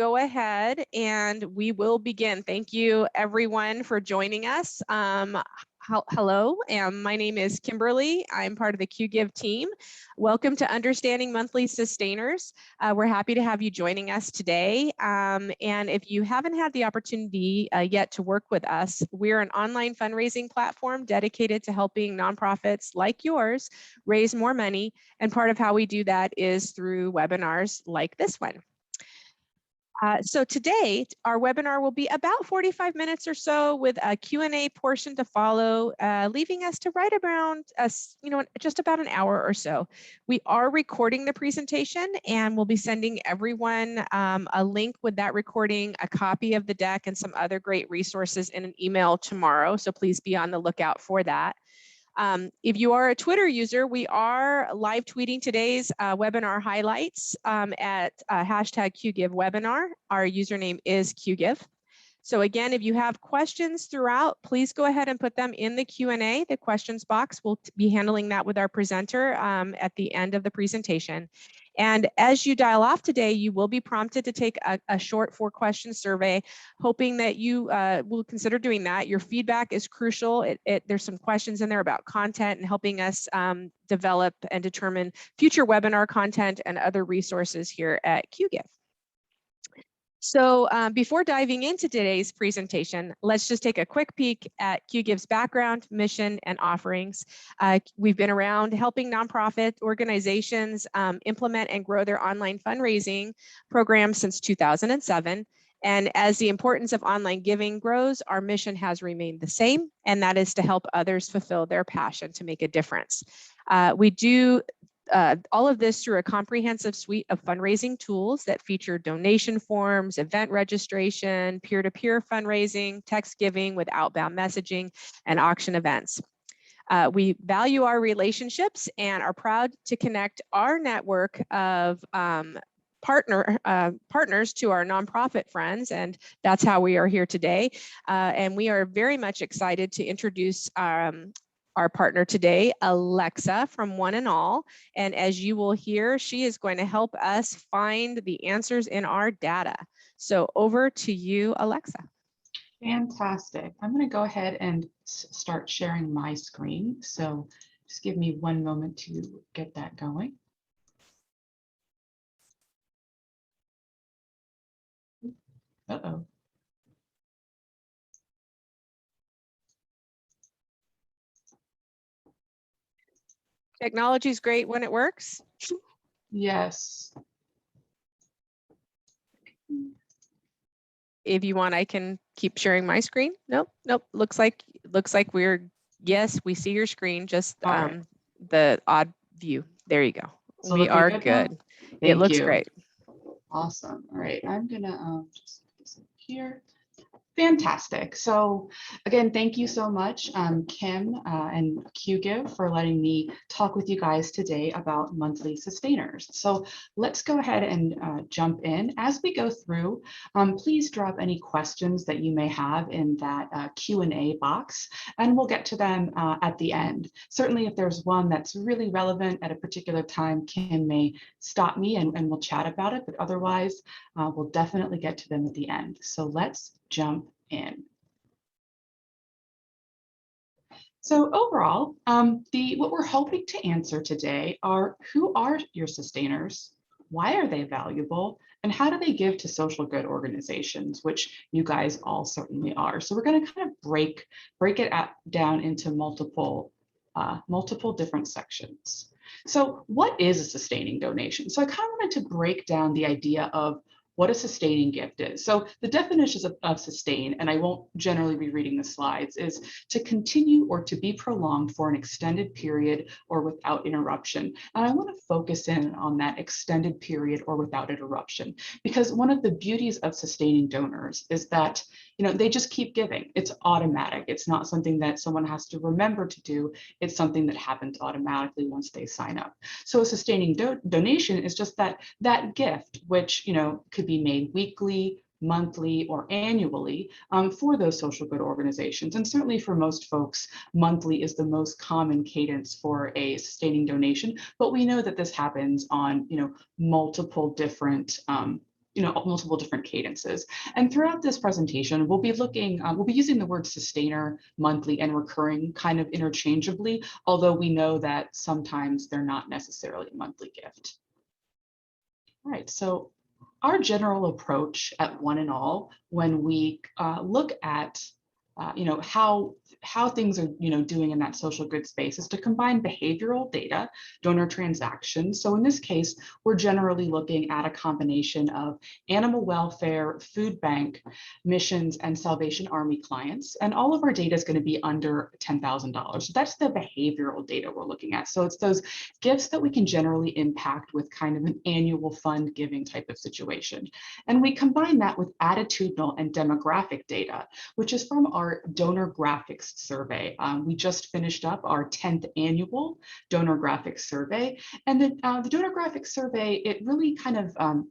Go ahead and we will begin. Thank you everyone for joining us. Hello, my name is Kimberly. I'm part of the QGIVE team. Welcome to Understanding Monthly Sustainers. We're happy to have you joining us today. And if you haven't had the opportunity yet to work with us, we're an online fundraising platform dedicated to helping nonprofits like yours raise more money. And part of how we do that is through webinars like this one. So today, our webinar will be about 45 minutes or so with a Q&A portion to follow, leaving us to right around just about an hour or so. We are recording the presentation and we'll be sending everyone a link with that recording, a copy of the deck, and some other great resources in an email tomorrow. So please be on the lookout for that. If you are a Twitter user, we are live tweeting today's webinar highlights at hashtag QGiveWebinar. Our username is QGive. So again, if you have questions throughout, please go ahead and put them in the Q&A, the questions box. We'll be handling that with our presenter at the end of the presentation. And as you dial off today, you will be prompted to take a short 4-question survey, hoping that you will consider doing that. Your feedback is crucial. There's some questions in there about content and helping us develop and determine future webinar content and other resources here at QGIVE. So before diving into today's presentation, let's just take a quick peek at QGIVE's background, mission, and offerings. We've been around helping nonprofit organizations implement and grow their online fundraising programs since 2007. And as the importance of online giving grows, our mission has remained the same, and that is to help others fulfill their passion to make a difference. We do all of this through a comprehensive suite of fundraising tools that feature donation forms, event registration, peer-to-peer fundraising, text giving with outbound messaging, and auction events. We value our relationships and are proud to connect our network of partners to our nonprofit friends, and that's how we are here today. And we are very much excited to introduce our partner today, Alexa from One and All. And as you will hear, she is going to help us find the answers in our data. So over to you, Alexa. Fantastic. I'm going to go ahead and start sharing my screen. So just give me one moment to get that going. Uh-oh. Technology is great when it works. Yes. If you want, I can keep sharing my screen. Nope. Looks like we're, yes, we see your screen, just Right. the odd view. There you go. So we are good. It looks great. Awesome. All right. I'm gonna just put this up here. Fantastic. So again, thank you so much, Kim and QGIVE, for letting me talk with you guys today about monthly sustainers. So let's go ahead and jump in. As we go through, please drop any questions that you may have in that Q&A box, and we'll get to them at the end. Certainly, if there's one that's really relevant at a particular time, Kim may stop me and we'll chat about it, but otherwise, we'll definitely get to them at the end. So let's jump in. So overall, what we're hoping to answer today are, who are your sustainers? Why are they valuable? And how do they give to social good organizations, which you guys all certainly are? So we're going to kind of break it down into multiple different sections. So what is a sustaining donation? So I kind of wanted to break down the idea of what a sustaining gift is. So the definitions of sustain, and I won't generally be reading the slides, is to continue or to be prolonged for an extended period or without interruption. And I want to focus in on that extended period or without interruption, because one of the beauties of sustaining donors is that, you know, they just keep giving. It's automatic. It's not something that someone has to remember to do. It's something that happens automatically once they sign up. So a sustaining donation is just that gift, which, you know, could be made weekly, monthly, or annually for those social good organizations. And certainly for most folks, monthly is the most common cadence for a sustaining donation. But we know that this happens on, you know, multiple different multiple different cadences. And throughout this presentation, we'll be using the word sustainer, monthly, and recurring kind of interchangeably, although we know that sometimes they're not necessarily a monthly gift. All right, so our general approach at One and All, when we look at how things are doing in that social good space, is to combine behavioral data, donor transactions. So in this case, we're generally looking at a combination of animal welfare, food bank, missions, and Salvation Army clients. And all of our data is going to be under $10,000. So that's the behavioral data we're looking at. So it's those gifts that we can generally impact with kind of an annual fund giving type of situation. And we combine that with attitudinal and demographic data, which is from our donor graphics survey. We just finished up our 10th annual donor graphics survey. And the donor graphics survey, it really kind of,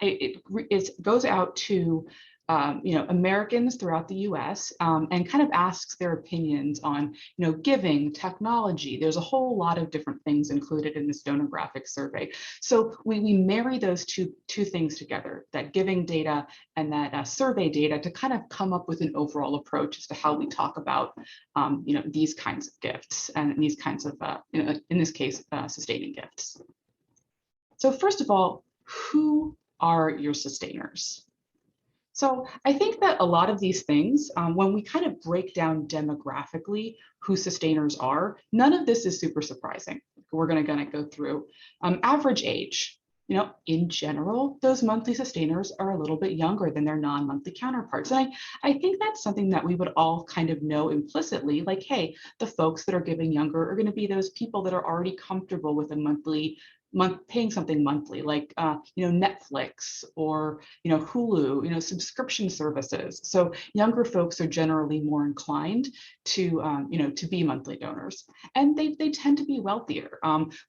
it goes out to Americans throughout the US and kind of asks their opinions on, giving, technology. There's a whole lot of different things included in this donor graphics survey. So we marry those two things together, that giving data and that survey data, to kind of come up with an overall approach as to how we talk about, these kinds of gifts and these kinds of, in this case, sustaining gifts. So first of all, who are your sustainers? So I think that a lot of these things, when we kind of break down demographically who sustainers are, none of this is super surprising. We're going to go through average age. In general, those monthly sustainers are a little bit younger than their non-monthly counterparts. And I think that's something that we would all kind of know implicitly, like, hey, the folks that are giving younger are going to be those people that are already comfortable with a paying something monthly, like Netflix or Hulu, subscription services. So younger folks are generally more inclined to to be monthly donors, and they tend to be wealthier.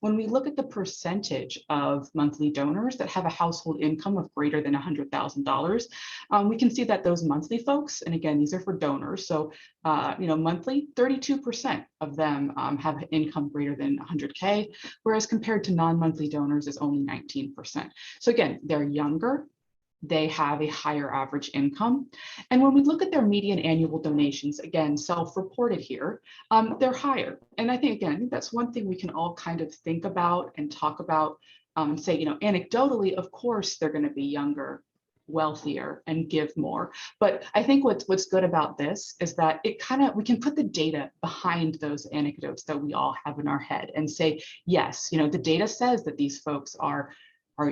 When we look at the percentage of monthly donors that have a household income of greater than $100,000, we can see that those monthly folks, and again, these are for donors, so monthly, 32% of them have income greater than 100K, whereas compared to non-monthly donors is only 19%. So again, they're younger, they have a higher average income. And when we look at their median annual donations, again, self-reported here, they're higher. And I think, again, that's one thing we can all kind of think about and talk about and say, anecdotally, of course, they're going to be younger, wealthier, and give more. But I think what's good about this is that we can put the data behind those anecdotes that we all have in our head and say, yes, the data says that these folks are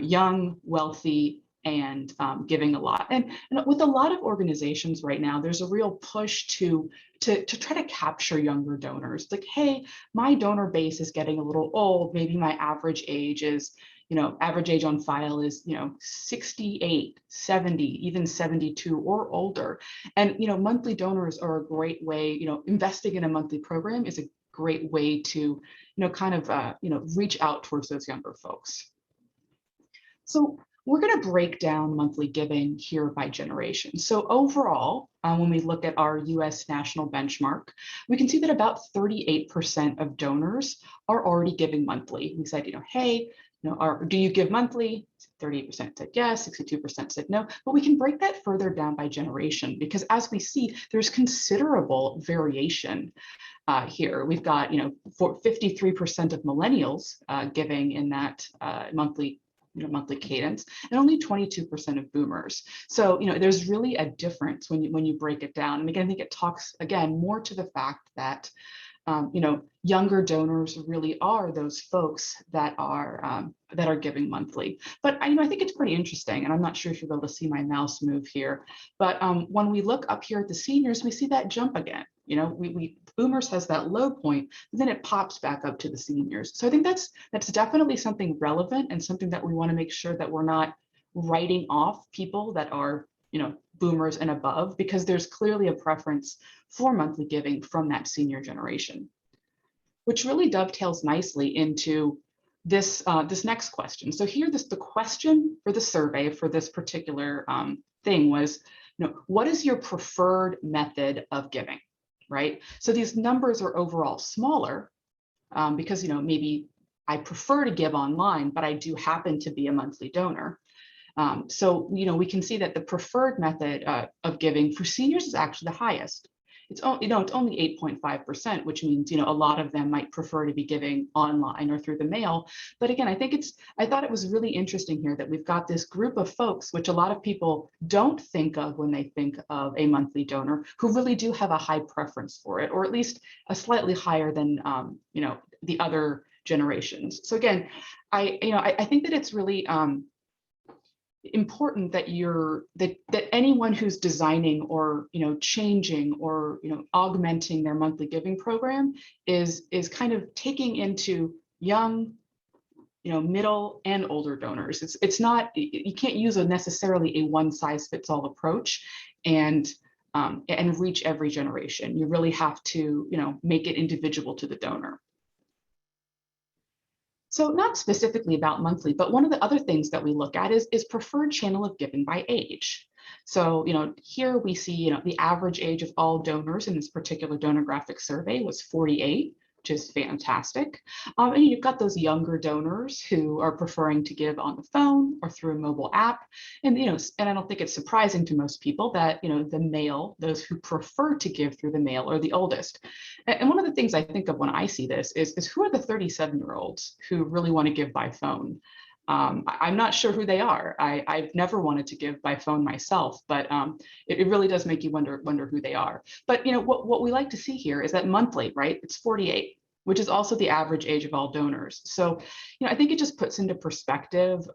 young, wealthy, and giving a lot. And with a lot of organizations right now, there's a real push to try to capture younger donors. Like, hey, my donor base is getting a little old. Maybe my average age is, average age on file is, 68, 70, even 72 or older. And, monthly donors are a great way, investing in a monthly program is a great way to, reach out towards those younger folks. So we're going to break down monthly giving here by generation. So overall, when we look at our US national benchmark, we can see that about 38% of donors are already giving monthly. We said, hey, do you give monthly? 38% said yes, 62% said no, but we can break that further down by generation, because as we see, there's considerable variation here. We've got, for 53% of millennials giving in that monthly cadence, and only 22% of boomers. So, there's really a difference when you break it down. And again, I think it talks again more to the fact that younger donors really are those folks that are giving monthly. But I think it's pretty interesting, and I'm not sure if you're able to see my mouse move here. But when we look up here at the seniors, we see that jump again. Boomers has that low point, and then it pops back up to the seniors. So I think that's definitely something relevant and something that we want to make sure that we're not writing off people that are boomers and above, because there's clearly a preference for monthly giving from that senior generation, which really dovetails nicely into this this next question. So here, the question for the survey for this particular thing was, what is your preferred method of giving, right? So these numbers are overall smaller because maybe I prefer to give online, but I do happen to be a monthly donor. So, we can see that the preferred method of giving for seniors is actually the highest. It's only, it's only 8.5%, which means, a lot of them might prefer to be giving online or through the mail. But again, I thought it was really interesting here that we've got this group of folks, which a lot of people don't think of when they think of a monthly donor, who really do have a high preference for it, or at least a slightly higher than, the other generations. So again, I think that it's really important that that anyone who's designing or changing or augmenting their monthly giving program is kind of taking into young, middle and older donors. It's not, you can't use necessarily a one size fits all approach and reach every generation. You really have to make it individual to the donor. So not specifically about monthly, but one of the other things that we look at is preferred channel of giving by age. So, here we see, the average age of all donors in this particular donographic survey was 48, which is fantastic. And you've got those younger donors who are preferring to give on the phone or through a mobile app. And, and I don't think it's surprising to most people that, the male, those who prefer to give through the mail are the oldest. And one of the things I think of when I see this is who are the 37-year-olds who really want to give by phone? I'm not sure who they are. I've never wanted to give by phone myself, but it really does make you wonder who they are. But what we like to see here is that monthly, right? It's 48, which is also the average age of all donors. So, I think it just puts into perspective,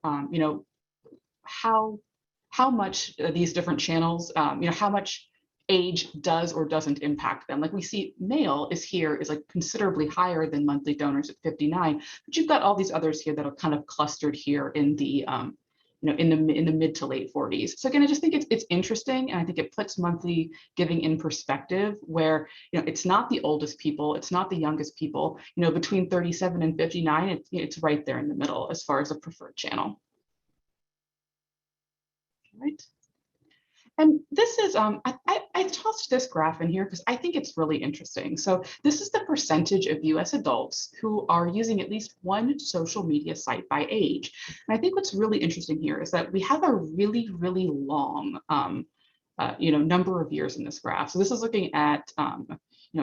how much these different channels, how much age does or doesn't impact them. Like we see male is like considerably higher than monthly donors at 59, but you've got all these others here that are kind of clustered here in the in the mid to late 40s. So again, I just think it's interesting, and I think it puts monthly giving in perspective where it's not the oldest people, it's not the youngest people, between 37 and 59, it's right there in the middle as far as a preferred channel. Right. And this is, I tossed this graph in here because I think it's really interesting. So this is the percentage of US adults who are using at least one social media site by age. And I think what's really interesting here is that we have a really, really long, number of years in this graph. So this is looking at,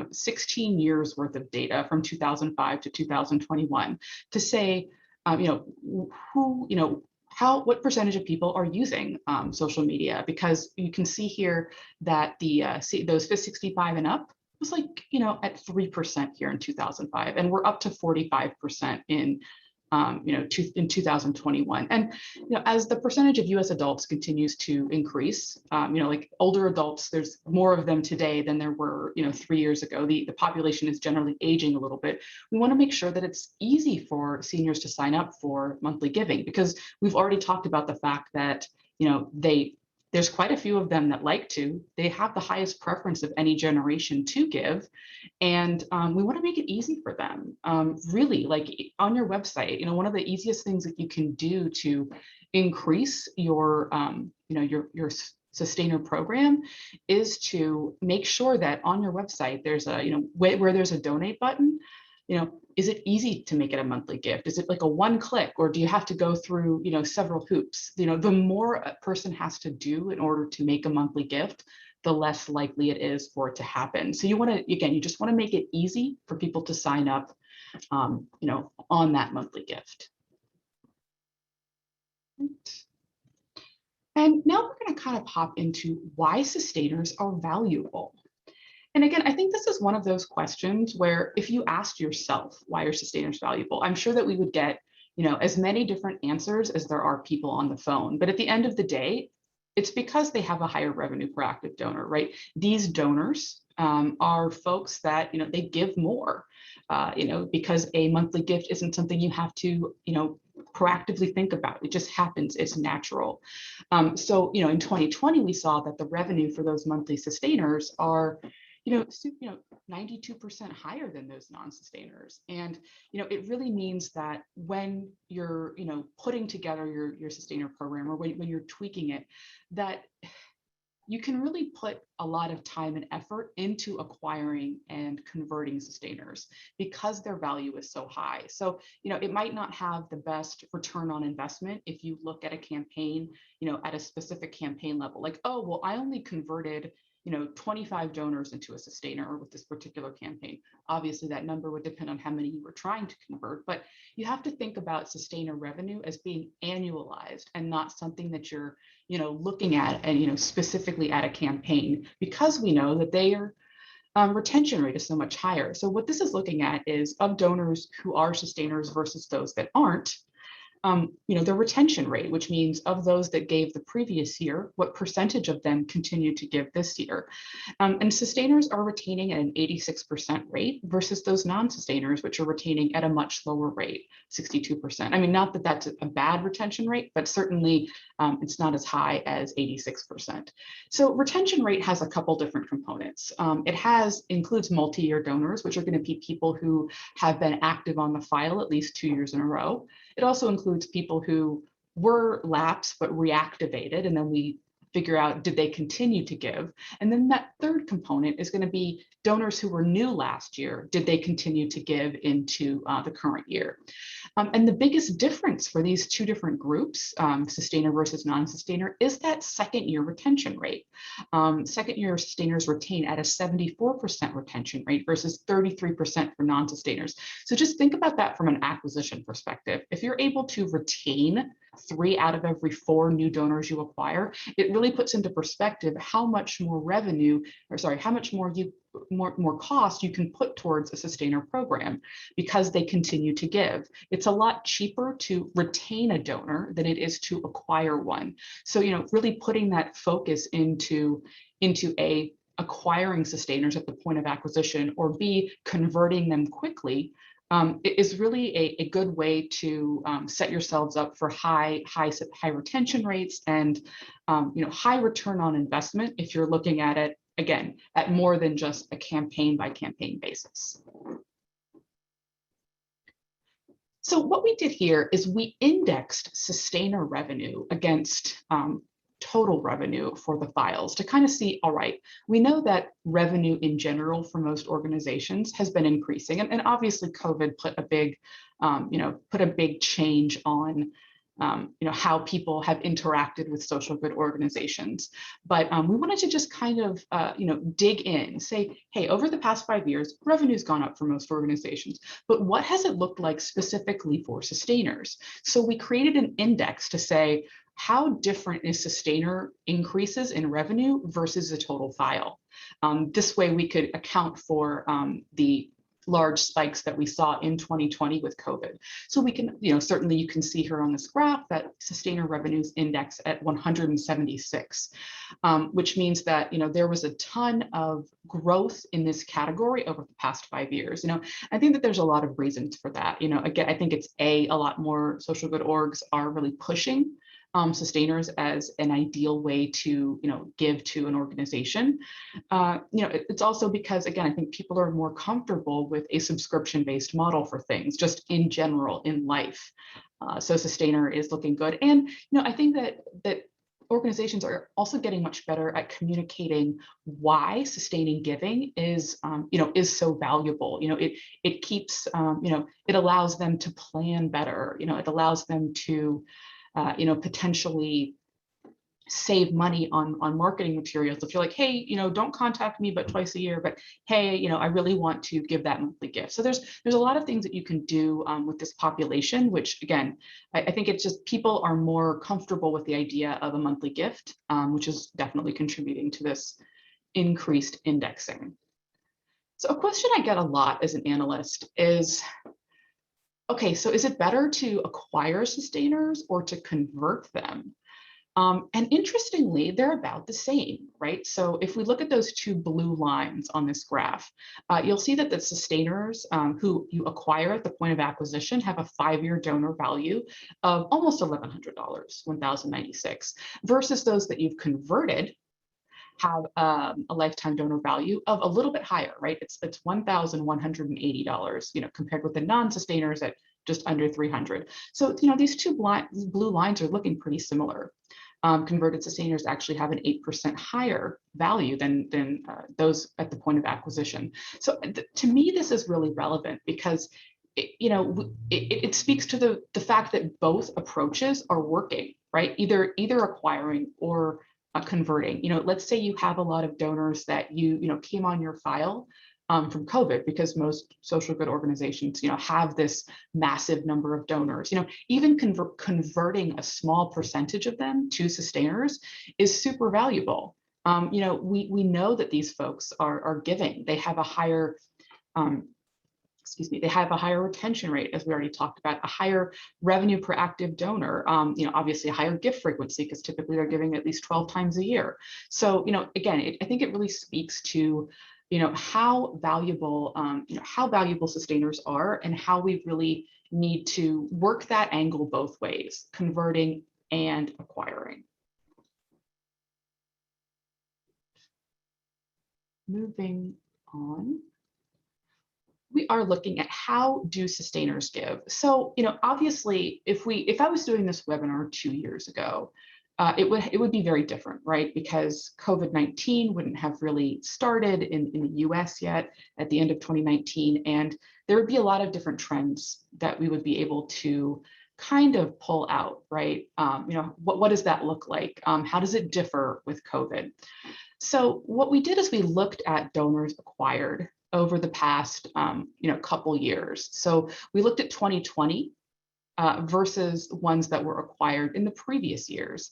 16 years worth of data from 2005 to 2021 to say, who, what percentage of people are using social media, because you can see here that those 65 and up was like, at 3% here in 2005, and we're up to 45% in in 2021. And as the percentage of US adults continues to increase, like older adults, there's more of them today than there were 3 years ago. The population is generally aging a little bit. We want to make sure that it's easy for seniors to sign up for monthly giving, because we've already talked about the fact that there's quite a few of them that they have the highest preference of any generation to give. And we want to make it easy for them. Really, like on your website, one of the easiest things that you can do to increase your, your sustainer program is to make sure that on your website, there's a, where there's a donate button, is it easy to make it a monthly gift? Is it like a one click, or do you have to go through, several hoops? The more a person has to do in order to make a monthly gift, the less likely it is for it to happen. So you want to, again, you just want to make it easy for people to sign up, on that monthly gift. And now we're going to kind of hop into why sustainers are valuable. And again, I think this is one of those questions where if you asked yourself, why are sustainers valuable? I'm sure that we would get, as many different answers as there are people on the phone. But at the end of the day, it's because they have a higher revenue per active donor, right? These donors are folks that, they give more, because a monthly gift isn't something you have to, proactively think about. It just happens. It's natural. So, in 2020, we saw that the revenue for those monthly sustainers are 92% higher than those non-sustainers. And, it really means that when you're, putting together your sustainer program, or when you're tweaking it, that you can really put a lot of time and effort into acquiring and converting sustainers because their value is so high. So, it might not have the best return on investment if you look at a campaign, at a specific campaign level, like, oh, well, I only converted 25 donors into a sustainer with this particular campaign. Obviously, that number would depend on how many you were trying to convert, but you have to think about sustainer revenue as being annualized and not something that you're, looking at and, specifically at a campaign, because we know that their retention rate is so much higher. So what this is looking at is of donors who are sustainers versus those that aren't, their retention rate, which means of those that gave the previous year, what percentage of them continue to give this year. And sustainers are retaining at an 86% rate versus those non-sustainers, which are retaining at a much lower rate, 62%. I mean, not that that's a bad retention rate, but certainly it's not as high as 86%. So retention rate has a couple different components. It includes multi-year donors, which are going to be people who have been active on the file at least 2 years in a row. It also includes people who were lapsed but reactivated, and then we figure out, did they continue to give? And then that third component is going to be donors who were new last year. Did they continue to give into the current year? And the biggest difference for these two different groups, sustainer versus non-sustainer, is that second year retention rate. Second year sustainers retain at a 74% retention rate versus 33% for non-sustainers. So just think about that from an acquisition perspective. If you're able to retain 3 out of every 4 new donors you acquire, it really puts into perspective how much more revenue, or sorry, how much more cost you can put towards a sustainer program because they continue to give. It's a lot cheaper to retain a donor than it is to acquire one. So, really putting that focus into A, acquiring sustainers at the point of acquisition, or B, converting them quickly, is really a good way to set yourselves up for high retention rates and high return on investment if you're looking at it, again, at more than just a campaign by campaign basis. So what we did here is we indexed sustainer revenue against total revenue for the files to kind of see, all right, we know that revenue in general for most organizations has been increasing. And obviously COVID put a big change on how people have interacted with social good organizations. But we wanted to just kind of, dig in, say, hey, over the past 5 years, revenue's gone up for most organizations, but what has it looked like specifically for sustainers? So we created an index to say, how different is sustainer increases in revenue versus the total file? This way we could account for the large spikes that we saw in 2020 with COVID. So we can, certainly you can see here on this graph that sustainer revenues index at 176, which means that, there was a ton of growth in this category over the past 5 years. I think that there's a lot of reasons for that. Again, I think it's a lot more social good orgs are really pushing sustainers as an ideal way to, give to an organization. It's also because, again, I think people are more comfortable with a subscription-based model for things, just in general in life. So sustainer is looking good. And, I think that organizations are also getting much better at communicating why sustaining giving is so valuable. It keeps, it allows them to plan better. It allows them to potentially save money on marketing materials. If you're like, hey, don't contact me but twice a year, but hey, I really want to give that monthly gift. So there's a lot of things that you can do with this population, which again, I think it's just people are more comfortable with the idea of a monthly gift, which is definitely contributing to this increased indexing. So a question I get a lot as an analyst is, okay, so is it better to acquire sustainers or to convert them? And interestingly, they're about the same, right? So if we look at those 2 blue lines on this graph, you'll see that the sustainers who you acquire at the point of acquisition have a 5-year donor value of almost $1,100, $1,096, versus those that you've converted have a lifetime donor value of a little bit higher, right? It's $1,180, compared with the non-sustainers at just under 300. So, these 2 blue lines are looking pretty similar. converted sustainers actually have an 8% higher value than those at the point of acquisition. So to me, this is really relevant because it speaks to the fact that both approaches are working, right? Either acquiring or converting. Let's say you have a lot of donors that came on your file from COVID, because most social good organizations, have this massive number of donors. Even converting a small percentage of them to sustainers is super valuable. We know that these folks are giving. They have a higher they have a higher retention rate, as we already talked about, a higher revenue per active donor, obviously a higher gift frequency, because typically they're giving at least 12 times a year. So, again, I think it really speaks to, how valuable sustainers are, and how we really need to work that angle both ways, converting and acquiring. Moving on. We are looking at how do sustainers give. So, obviously, if I was doing this webinar 2 years ago, it would be very different, right? Because COVID-19 wouldn't have really started in the US yet at the end of 2019, and there would be a lot of different trends that we would be able to kind of pull out, right? What does that look like? How does it differ with COVID? So what we did is we looked at donors acquired over the past couple years. So we looked at 2020 versus ones that were acquired in the previous years.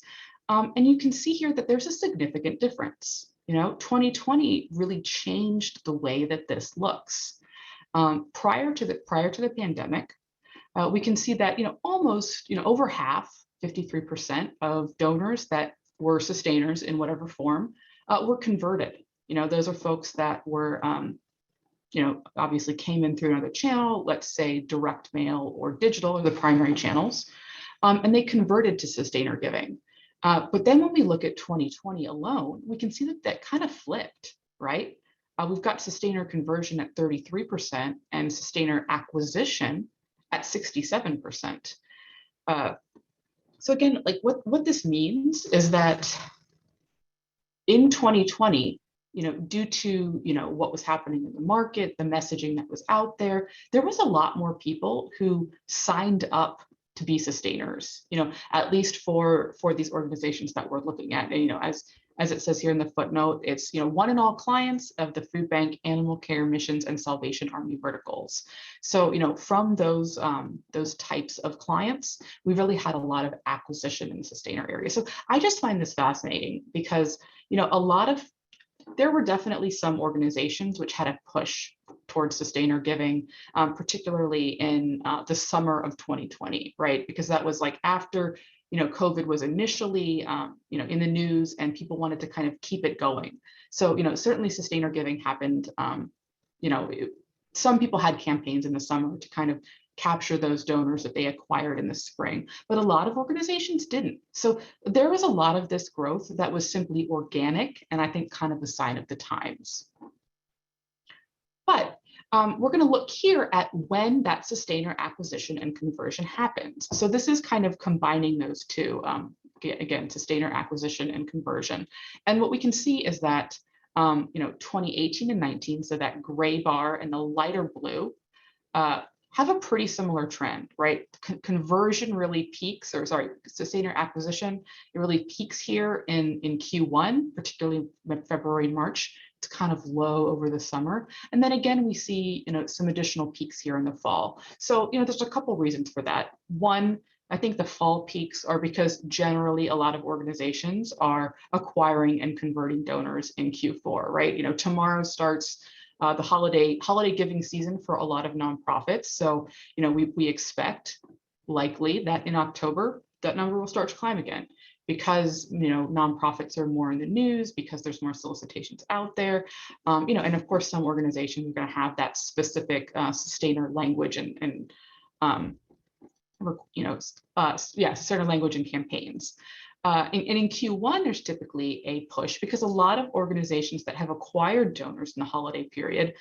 And you can see here that there's a significant difference. 2020 really changed the way that this looks. Prior to the pandemic, we can see that almost over half, 53% of donors that were sustainers in whatever form were converted. Those are folks that were obviously came in through another channel, let's say direct mail or digital are the primary channels, and they converted to sustainer giving. But then when we look at 2020 alone, we can see that kind of flipped, right? We've got sustainer conversion at 33% and sustainer acquisition at 67%. So again, like what this means is that in 2020, due to, what was happening in the market, the messaging that was out there, there was a lot more people who signed up to be sustainers, at least for these organizations that we're looking at. And, as it says here in the footnote, it's, one in all clients of the food bank, animal care, missions, and Salvation Army verticals. So, from those types of clients, we really had a lot of acquisition in the sustainer area. So I just find this fascinating because, there were definitely some organizations which had a push towards sustainer giving, particularly in the summer of 2020, right? Because that was like after, COVID was initially, in the news, and people wanted to kind of keep it going. So, certainly sustainer giving happened. Some people had campaigns in the summer to kind of capture those donors that they acquired in the spring, but a lot of organizations didn't. So there was a lot of this growth that was simply organic, and I think kind of a sign of the times. But we're going to look here at when that sustainer acquisition and conversion happens. So this is kind of combining those two, again, sustainer acquisition and conversion. And what we can see is that 2018 and 19, so that gray bar and the lighter blue, have a pretty similar trend, right? Conversion really peaks, or sorry, sustainer acquisition, it really peaks here in Q1, particularly February and March. It's kind of low over the summer. And then again, we see, some additional peaks here in the fall. So, there's a couple reasons for that. One, I think the fall peaks are because generally a lot of organizations are acquiring and converting donors in Q4, right? Tomorrow starts the holiday giving season for a lot of nonprofits. So, we expect likely that in October, that number will start to climb again because, nonprofits are more in the news, because there's more solicitations out there. And of course, some organizations are going to have that specific sustainer language and sustainer language and campaigns. And in Q1, there's typically a push because a lot of organizations that have acquired donors in the holiday period,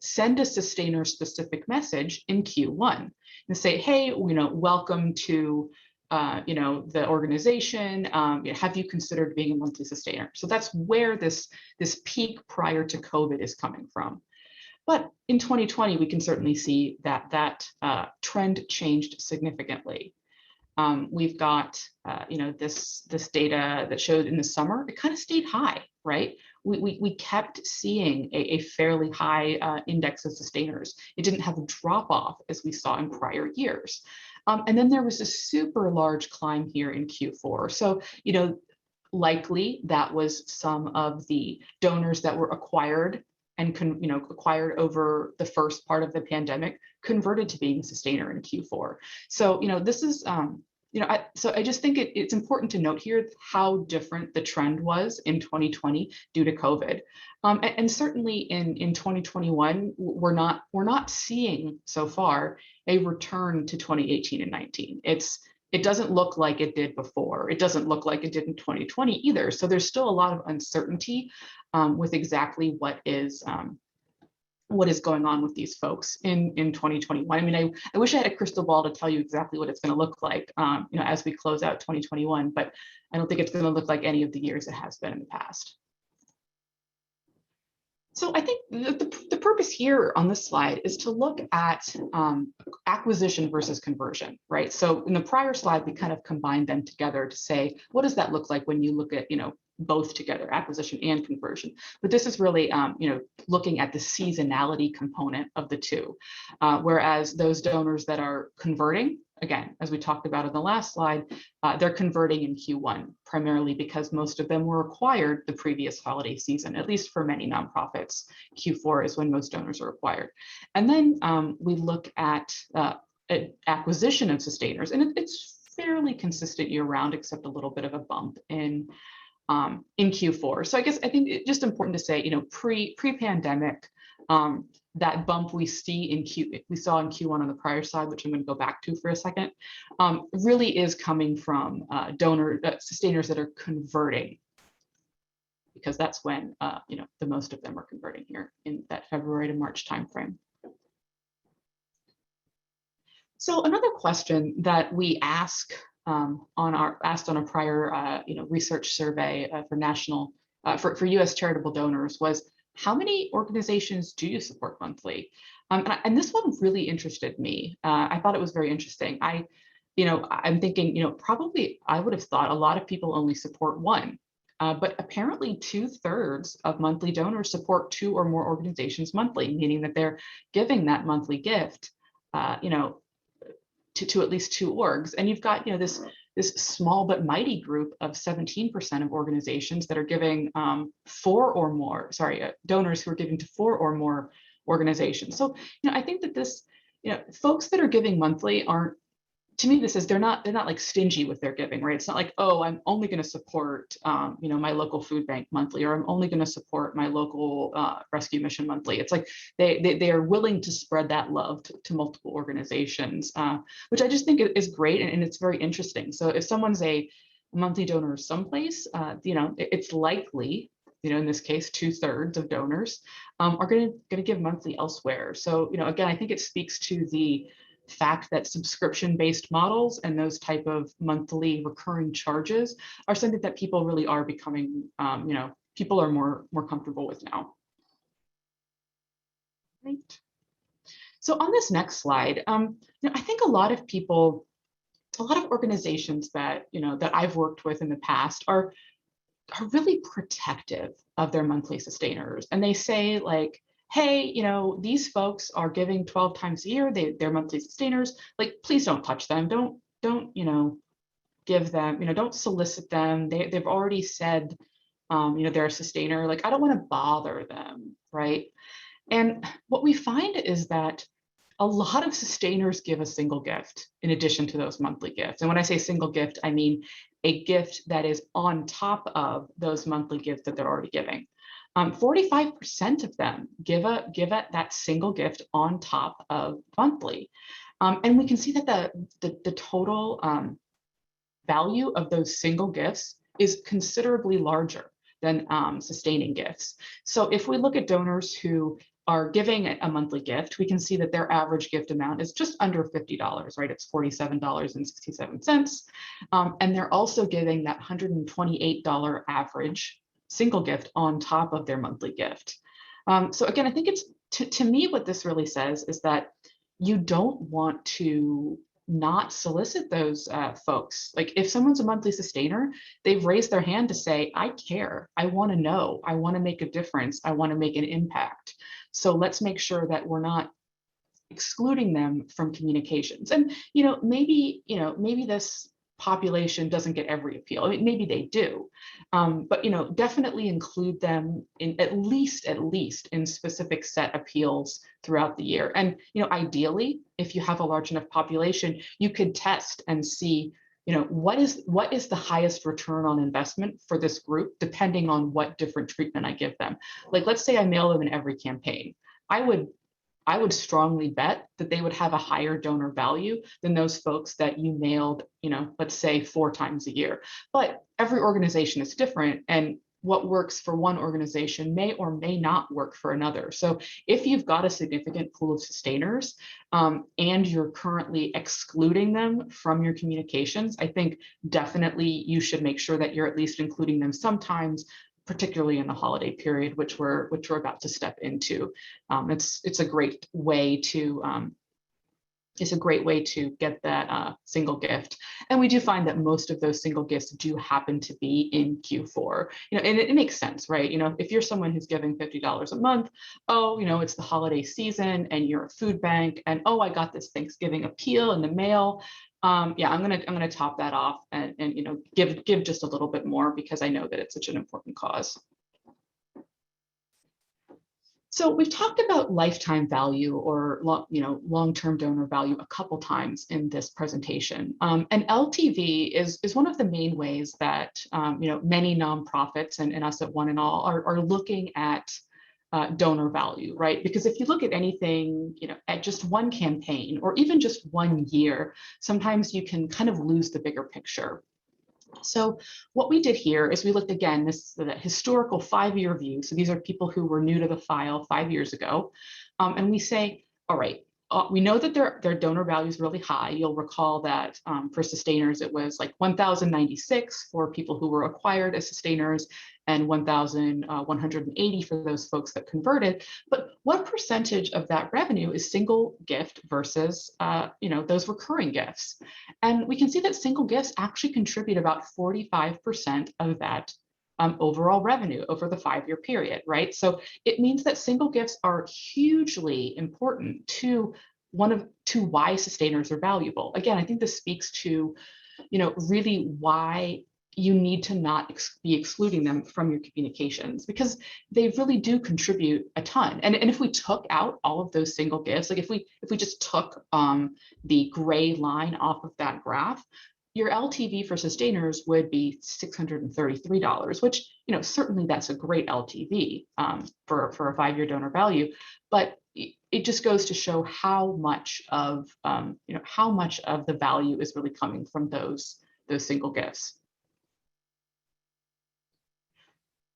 send a sustainer specific message in Q1 and say, hey, welcome to, the organization? Have you considered being a monthly sustainer? So that's where this peak prior to COVID is coming from. But in 2020, we can certainly see that trend changed significantly. We've got this data that showed in the summer, it kind of stayed high, right? We kept seeing a fairly high index of sustainers. It didn't have a drop off as we saw in prior years. And then there was a super large climb here in Q4. So, likely that was some of the donors that were acquired and acquired over the first part of the pandemic converted to being a sustainer in Q4. So, this is, I just think it's important to note here how different the trend was in 2020 due to COVID. And certainly in 2021, we're not seeing so far a return to 2018 and 19. It doesn't look like it did before. It doesn't look like it did in 2020 either. So there's still a lot of uncertainty with exactly what is going on with these folks in 2021. I mean, I wish I had a crystal ball to tell you exactly what it's going to look like, as we close out 2021, but I don't think it's going to look like any of the years it has been in the past. So I think the purpose here on this slide is to look at acquisition versus conversion, right? So in the prior slide, we kind of combined them together to say, what does that look like when you look at, both together, acquisition and conversion? But this is really, looking at the seasonality component of the two. Whereas those donors that are converting, again, as we talked about in the last slide, they're converting in Q1, primarily because most of them were acquired the previous holiday season, at least for many nonprofits. Q4 is when most donors are acquired. And then we look at acquisition of sustainers, and it's fairly consistent year round, except a little bit of a bump in Q4. So I think it's just important to say, pre-pandemic, that bump we saw in Q1 on the prior slide, which I'm going to go back to for a second, really is coming from sustainers that are converting, because that's when the most of them are converting here in that February to March timeframe. So another question that we asked on a prior research survey for U.S. charitable donors was, how many organizations do you support monthly? And this one really interested me. I thought it was very interesting. I'm thinking, probably I would have thought a lot of people only support one, but apparently 2/3 of monthly donors support 2 or more organizations monthly, meaning that they're giving that monthly gift, to at least 2 orgs. And you've got, this small but mighty group of 17% of organizations that are giving 4 or more, donors who are giving to 4 or more organizations. So, I think that this, folks that are giving monthly aren't, to me, this is, they're not like stingy with their giving, right? It's not like, oh, I'm only going to support, my local food bank monthly, or I'm only going to support my local rescue mission monthly. It's like they are willing to spread that love to multiple organizations, which I just think is great, and it's very interesting. So if someone's a monthly donor someplace, it's likely, in this case, 2/3 of donors are going to give monthly elsewhere. So, again, I think it speaks to the fact that subscription-based models and those type of monthly recurring charges are something that people really are becoming, people are more comfortable with now. Right. So on this next slide, I think a lot of organizations that that I've worked with in the past are really protective of their monthly sustainers, and they say, like, hey, these folks are giving 12 times a year, they're monthly sustainers, like, please don't touch them, don't give them, don't solicit them, they've already said they're a sustainer, like, I don't want to bother them, right? And what we find is that a lot of sustainers give a single gift in addition to those monthly gifts. And when I say single gift, I mean a gift that is on top of those monthly gifts that they're already giving. 45% of them give that single gift on top of monthly. And we can see that the total value of those single gifts is considerably larger than sustaining gifts. So if we look at donors who are giving a monthly gift, we can see that their average gift amount is just under $50, right? It's $47.67. And they're also giving that $128 average single gift on top of their monthly gift. So again, I think it's, to me, what this really says is that you don't want to not solicit those folks. Like if someone's a monthly sustainer, they've raised their hand to say, I care, I want to know, I want to make a difference, I want to make an impact. So let's make sure that we're not excluding them from communications. And maybe this population doesn't get every appeal. I mean, maybe they do, but definitely include them in at least in specific set appeals throughout the year. And ideally, if you have a large enough population, you could test and see what is the highest return on investment for this group, depending on what different treatment I give them. Like, let's say I mail them in every campaign. I would strongly bet that they would have a higher donor value than those folks that you mailed, let's say 4 times a year. But every organization is different, and what works for one organization may or may not work for another. So if you've got a significant pool of sustainers and you're currently excluding them from your communications, I think definitely you should make sure that you're at least including them sometimes, particularly in the holiday period, which we're about to step into. It's a great way to get that single gift. And we do find that most of those single gifts do happen to be in Q4. And it makes sense, right? if you're someone who's giving $50 a month, it's the holiday season and you're a food bank, and I got this Thanksgiving appeal in the mail. Yeah, I'm gonna top that off and give just a little bit more, because I know that it's such an important cause. So we've talked about lifetime value, or long-term donor value, a couple times in this presentation. And LTV is one of the main ways that many nonprofits and us at One and All are looking at donor value, right? Because if you look at anything, at just one campaign or even just 1 year, sometimes you can kind of lose the bigger picture. So what we did here is we looked again, the historical 5-year view. So these are people who were new to the file 5 years ago. And we say, all right, we know that their donor value is really high. You'll recall that for sustainers, it was like 1,096 for people who were acquired as sustainers, and 1,180 for those folks that converted. But what percentage of that revenue is single gift versus those recurring gifts? And we can see that single gifts actually contribute about 45% of that overall revenue over the 5-year period, right? So it means that single gifts are hugely important to why sustainers are valuable. Again, I think this speaks to, really why you need to not be excluding them from your communications, because they really do contribute a ton. And if we took out all of those single gifts, like if we just took the gray line off of that graph, your LTV for sustainers would be $633, which, certainly that's a great LTV for a 5-year donor value. But it just goes to show how much of the value is really coming from those single gifts.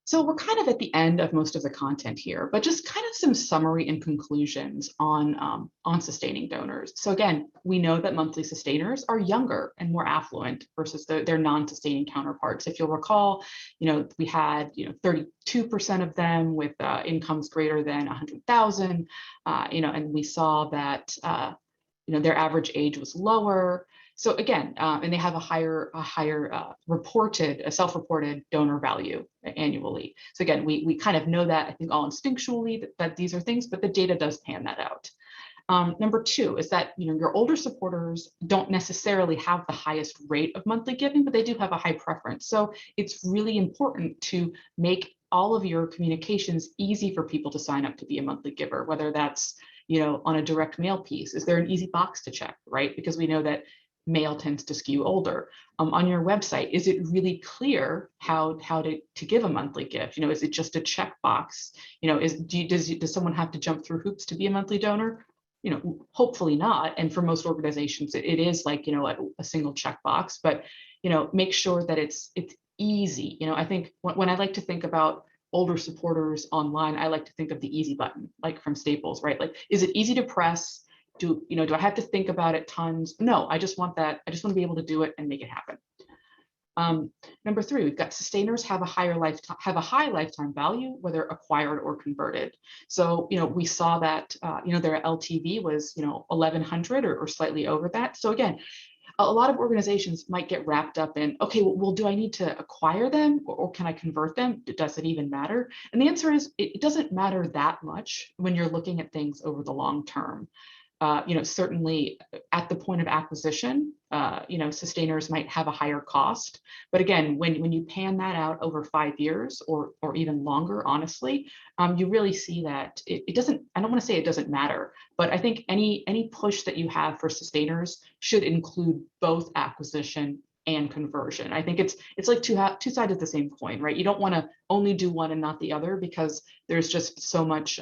So we're kind of at the end of most of the content here, but just kind of some summary and conclusions on sustaining donors. So again, we know that monthly sustainers are younger and more affluent versus their non-sustaining counterparts. If you'll recall, we had 32% of them with incomes greater than 100,000, and we saw that their average age was lower. So again, and they have a higher self-reported donor value annually. So again, we kind of know that, I think, all instinctually that these are things, but the data does pan that out. Number 2 is that your older supporters don't necessarily have the highest rate of monthly giving, but they do have a high preference. So it's really important to make all of your communications easy for people to sign up to be a monthly giver, whether that's on a direct mail piece. Is there an easy box to check, right? Because we know that mail tends to skew older. On your website, is it really clear how to give a monthly gift? Is it just a checkbox? Does someone have to jump through hoops to be a monthly donor? Hopefully not. And for most organizations, it is like a single checkbox. But make sure that it's easy. I think when I like to think about older supporters online, I like to think of the easy button, like from Staples, right? Like, is it easy to press? Do I have to think about it tons? No, I just want that. I just want to be able to do it and make it happen. Number three, we've got sustainers have a high lifetime value, whether acquired or converted. So, we saw that, their LTV was, 1,100 or slightly over that. So again, a lot of organizations might get wrapped up in, okay, well, do I need to acquire them or can I convert them? Does it even matter? And the answer is it doesn't matter that much when you're looking at things over the long term. Certainly at the point of acquisition, sustainers might have a higher cost. But again, when you pan that out over 5 years or even longer, honestly, you really see that it doesn't, I don't want to say it doesn't matter, but I think any push that you have for sustainers should include both acquisition and conversion. I think it's like two sides of the same coin, right? You don't want to only do one and not the other because there's just so much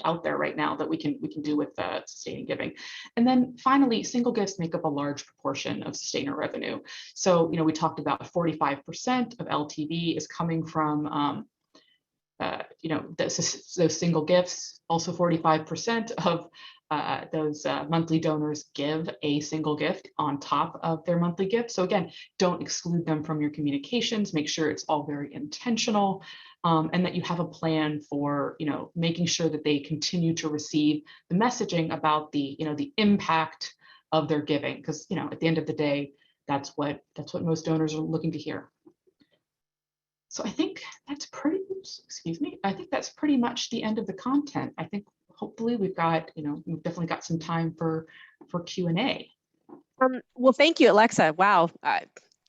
out there right now that we can do with sustaining giving. And then finally, single gifts make up a large proportion of sustainer revenue. So, we talked about 45% of LTV is coming from those single gifts. Also 45% of those monthly donors give a single gift on top of their monthly gift. So again, don't exclude them from your communications. Make sure it's all very intentional, and that you have a plan for making sure that they continue to receive the messaging about the impact of their giving, because at the end of the day, that's what most donors are looking to hear. So I think that's pretty, I think that's pretty much the end of the content. I think hopefully we've definitely got some time for Q&A. Well, thank you, Alexa. Wow.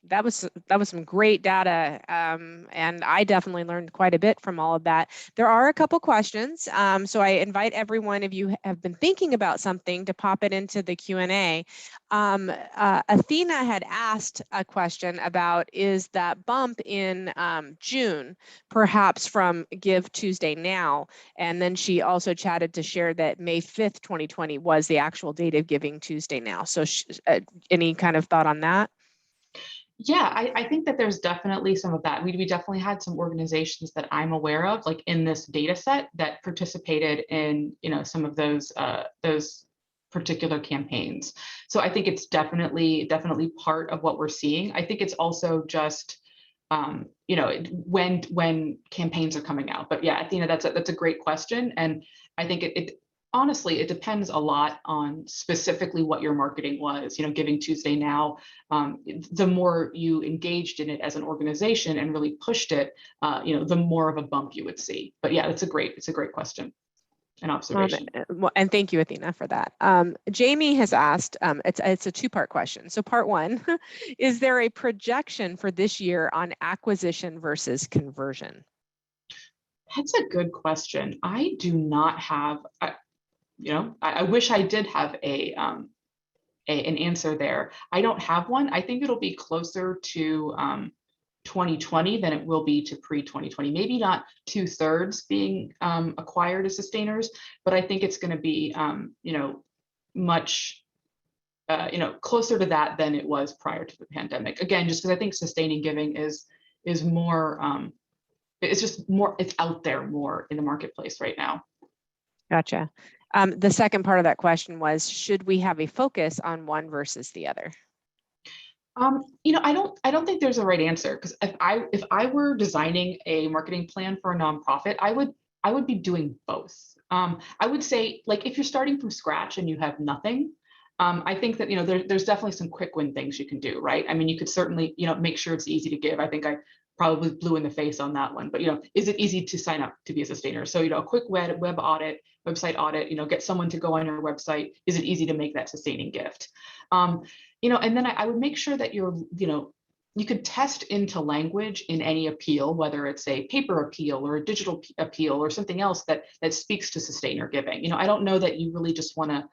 That was some great data, and I definitely learned quite a bit from all of that. There are a couple questions, so I invite everyone, if you have been thinking about something, to pop it into the Q&A. Athena had asked a question about, is that bump in June perhaps from Give Tuesday Now? And then she also chatted to share that May 5th, 2020 was the actual date of Giving Tuesday Now. So any kind of thought on that? Yeah, I think that there's definitely some of that. We definitely had some organizations that I'm aware of, like in this data set, that participated in some of those particular campaigns. So I think it's definitely part of what we're seeing. I think it's also just when campaigns are coming out. But yeah, Athena, that's a great question, and I think it honestly, it depends a lot on specifically what your marketing was. Giving Tuesday Now, the more you engaged in it as an organization and really pushed it, the more of a bump you would see. But yeah, it's a great question and observation. And thank you, Athena, for that. Jamie has asked, it's a two-part question. So part one, is there a projection for this year on acquisition versus conversion? That's a good question. I do not have, I wish I did have an answer there. I don't have one. I think it'll be closer to 2020 than it will be to pre-2020. Maybe not 2/3 being acquired as sustainers, but I think it's going to be much closer to that than it was prior to the pandemic. Again, just because I think sustaining giving is more, it's just more, it's out there more in the marketplace right now. Gotcha. The second part of that question was, should we have a focus on one versus the other? I don't think there's a right answer, because if I were designing a marketing plan for a nonprofit, I would be doing both. I would say, like, if you're starting from scratch and you have nothing, I think that there's definitely some quick win things you can do, right? I mean, you could certainly make sure it's easy to give. I think I probably blew in the face on that one, but is it easy to sign up to be a sustainer? So a quick website audit, get someone to go on your website. Is it easy to make that sustaining gift? And then I would make sure that you could test into language in any appeal, whether it's a paper appeal or a digital appeal or something else that speaks to sustainer giving. I don't know that you really just want to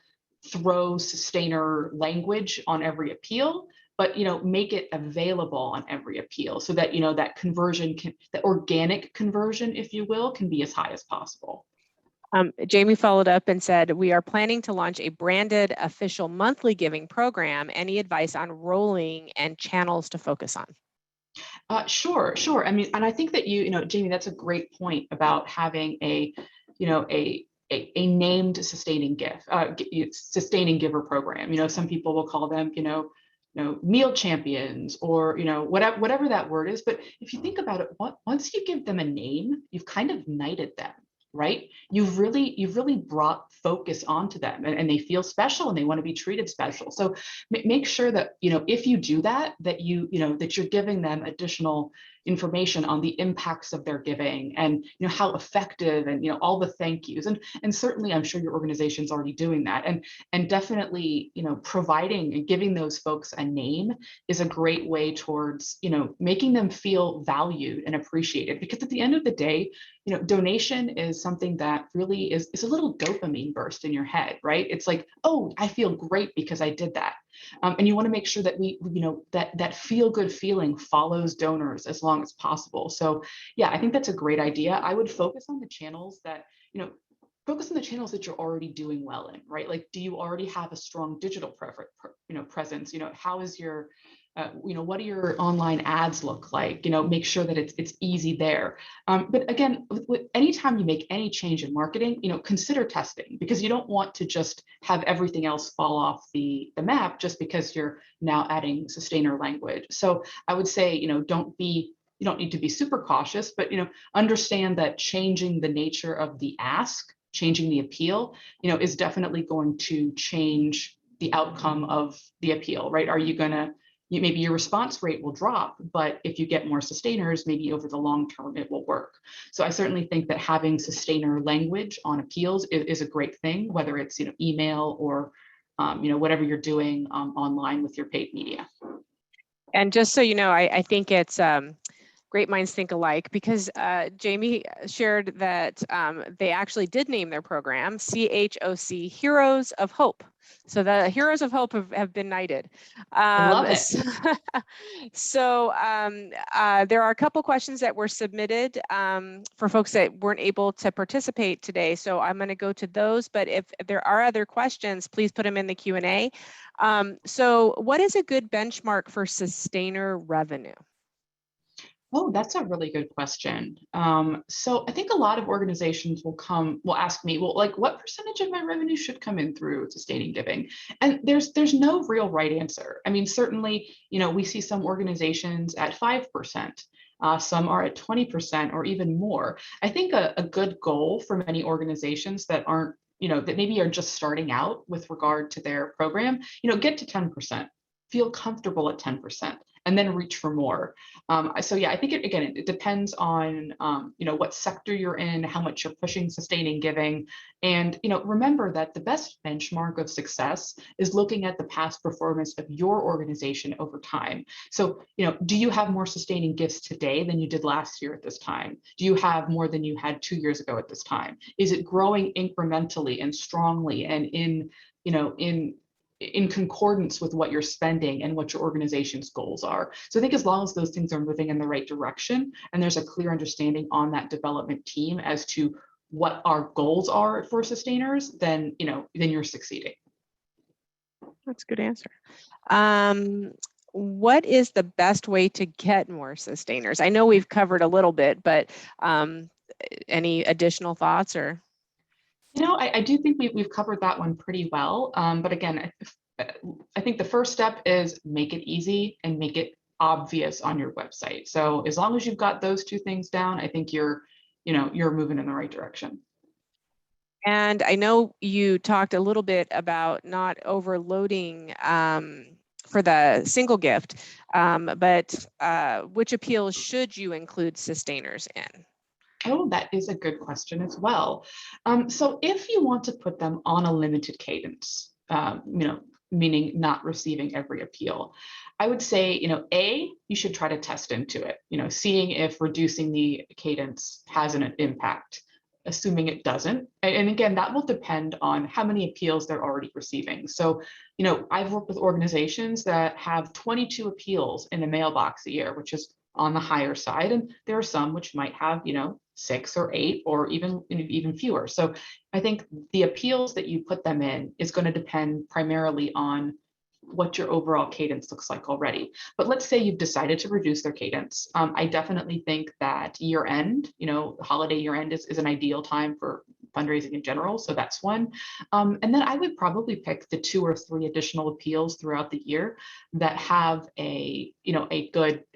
throw sustainer language on every appeal, but make it available on every appeal so that that conversion the organic conversion, if you will, can be as high as possible. Jamie followed up and said, we are planning to launch a branded official monthly giving program. Any advice on rolling and channels to focus on? Sure. I mean, and I think that Jamie, that's a great point about having you know, a named sustaining giver program. Some people will call them, meal champions or, whatever that word is. But if you think about it, once you give them a name, you've kind of knighted them, right? You've really brought focus onto them, and they feel special and they want to be treated special. So make sure that, if you do that, that you're giving them additional information on the impacts of their giving, and how effective, and all the thank yous, and certainly I'm sure your organization's already doing that, and definitely providing and giving those folks a name is a great way towards making them feel valued and appreciated, because at the end of the day, donation is something that really is a little dopamine burst in your head, right? It's like, oh, I feel great because I did that. And you want to make sure that that feel good feeling follows donors as long as possible. So yeah, I think that's a great idea. I would focus on the channels that, you're already doing well in, right? Like, do you already have a strong digital presence? How is your what do your online ads look like? Make sure that it's easy there. But again, anytime you make any change in marketing, consider testing, because you don't want to just have everything else fall off the map just because you're now adding sustainer language. So I would say, you don't need to be super cautious, but understand that changing the nature of the ask, changing the appeal, is definitely going to change the outcome of the appeal, right? Are you gonna maybe your response rate will drop, but if you get more sustainers, maybe over the long term, it will work. So I certainly think that having sustainer language on appeals is a great thing, whether it's email or whatever you're doing online with your paid media. And just so you know, I think it's great minds think alike, because Jamie shared that they actually did name their program CHOC, Heroes of Hope. So the Heroes of Hope have been knighted. Love it. So there are a couple questions that were submitted for folks that weren't able to participate today. So I'm going to go to those, but if there are other questions, please put them in the Q&A. So what is a good benchmark for sustainer revenue? Oh, that's a really good question. So I think a lot of organizations will ask me, well, like, what percentage of my revenue should come in through sustaining giving? And there's no real right answer. I mean, certainly, we see some organizations at 5%. Some are at 20% or even more. I think a good goal for many organizations that aren't, that maybe are just starting out with regard to their program, get to 10%. Feel comfortable at 10%. And then reach for more. So yeah, I think it depends on what sector you're in, how much you're pushing sustaining giving, and remember that the best benchmark of success is looking at the past performance of your organization over time. So do you have more sustaining gifts today than you did last year at this time? Do you have more than you had 2 years ago at this time? Is it growing incrementally and strongly and in concordance with what you're spending and what your organization's goals are? So I think as long as those things are moving in the right direction and there's a clear understanding on that development team as to what our goals are for sustainers, then you're succeeding. That's a good answer. What is the best way to get more sustainers? I know we've covered a little bit, but any additional thoughts or? I do think we've covered that one pretty well. But again, I think the first step is make it easy and make it obvious on your website. So as long as you've got those two things down, I think you're moving in the right direction. And I know you talked a little bit about not overloading for the single gift, but which appeals should you include sustainers in? Oh, that is a good question as well. So if you want to put them on a limited cadence, meaning not receiving every appeal, I would say, you should try to test into it, seeing if reducing the cadence has an impact. Assuming it doesn't, and again, that will depend on how many appeals they're already receiving. So, I've worked with organizations that have 22 appeals in the mailbox a year, which is on the higher side, and there are some which might have 6 or 8 or even fewer. So I think the appeals that you put them in is going to depend primarily on what your overall cadence looks like already. But let's say you've decided to reduce their cadence. I definitely think that year end, holiday year end is an ideal time for fundraising in general. So that's one. And then I would probably pick the 2 or 3 additional appeals throughout the year that have a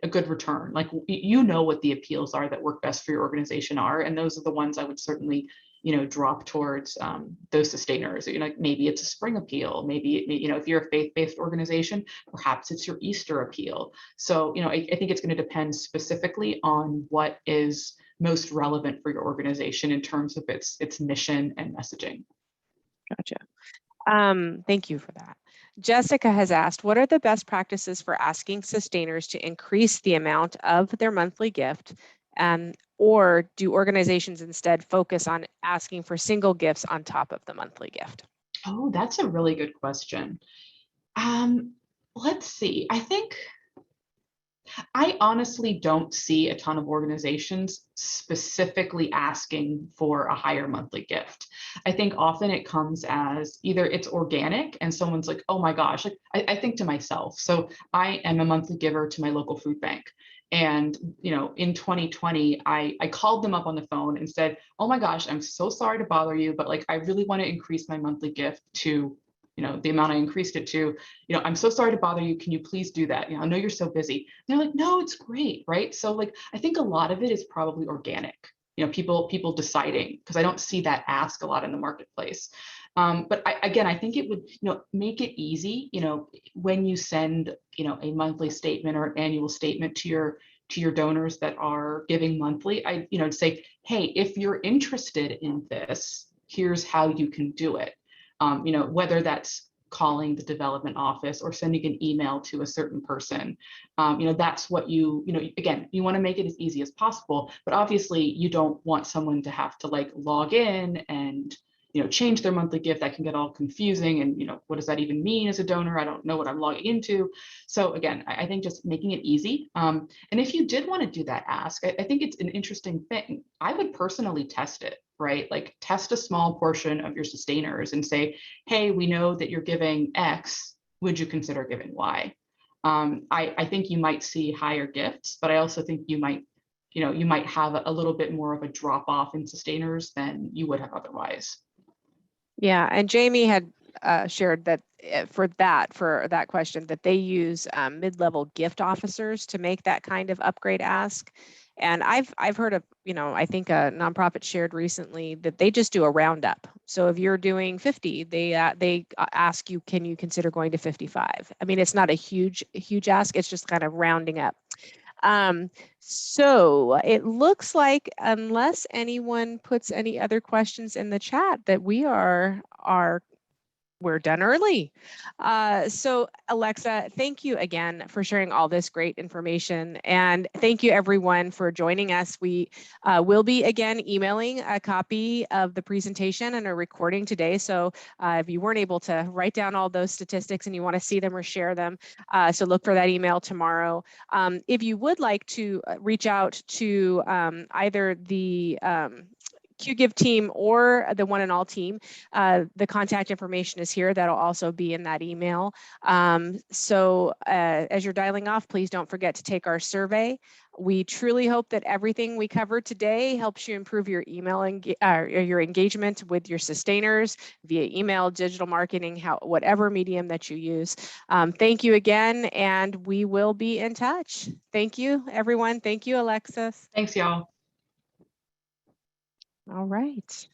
good return. Like, what the appeals are that work best for your organization are. And those are the ones I would certainly drop towards those sustainers. Maybe it's a spring appeal. Maybe, if you're a faith-based organization, perhaps it's your Easter appeal. So, I think it's going to depend specifically on what is most relevant for your organization in terms of its mission and messaging. Gotcha. Thank you for that. Jessica has asked, what are the best practices for asking sustainers to increase the amount of their monthly gift? Or do organizations instead focus on asking for single gifts on top of the monthly gift? Oh, that's a really good question. Let's see. I honestly don't see a ton of organizations specifically asking for a higher monthly gift. I think often it comes as either it's organic and someone's like, oh my gosh, like I think to myself. So I am a monthly giver to my local food bank. And, in 2020, I called them up on the phone and said, oh my gosh, I'm so sorry to bother you, but like, I really want to increase my monthly gift to the amount I increased it to, I'm so sorry to bother you. Can you please do that? I know you're so busy. And they're like, no, it's great. Right. So like, I think a lot of it is probably organic, people deciding, because I don't see that ask a lot in the marketplace. But I think it would, make it easy, when you send, a monthly statement or an annual statement to your donors that are giving monthly, I'd say, hey, if you're interested in this, here's how you can do it. Whether that's calling the development office or sending an email to a certain person, that's what again, you want to make it as easy as possible, but obviously you don't want someone to have to like log in and change their monthly gift. That can get all confusing, and what does that even mean as a donor? I don't know what I'm logging into. So again, I think just making it easy. And if you did want to do that ask, I think it's an interesting thing. I would personally test it, right? Like, test a small portion of your sustainers and say, hey, we know that you're giving X, would you consider giving Y? I think you might see higher gifts, but I also think you might have a little bit more of a drop off in sustainers than you would have otherwise. Yeah, and Jamie had shared that for that question, that they use mid-level gift officers to make that kind of upgrade ask. And I've heard of, I think a nonprofit shared recently that they just do a roundup. So if you're doing 50, they ask you, can you consider going to 55? I mean, it's not a huge ask. It's just kind of rounding up. So it looks like, unless anyone puts any other questions in the chat, that we're done early. So Alexa, thank you again for sharing all this great information. And thank you everyone for joining us. We will be again emailing a copy of the presentation and a recording today. So if you weren't able to write down all those statistics and you want to see them or share them, so look for that email tomorrow. If you would like to reach out to either the QGIV team or the One and All team, the contact information is here. That'll also be in that email. So as you're dialing off, please don't forget to take our survey. We truly hope that everything we covered today helps you improve your email and your engagement with your sustainers via email, digital marketing, whatever medium that you use. Thank you again, and we will be in touch. Thank you, everyone. Thank you, Alexis. Thanks, y'all. All right.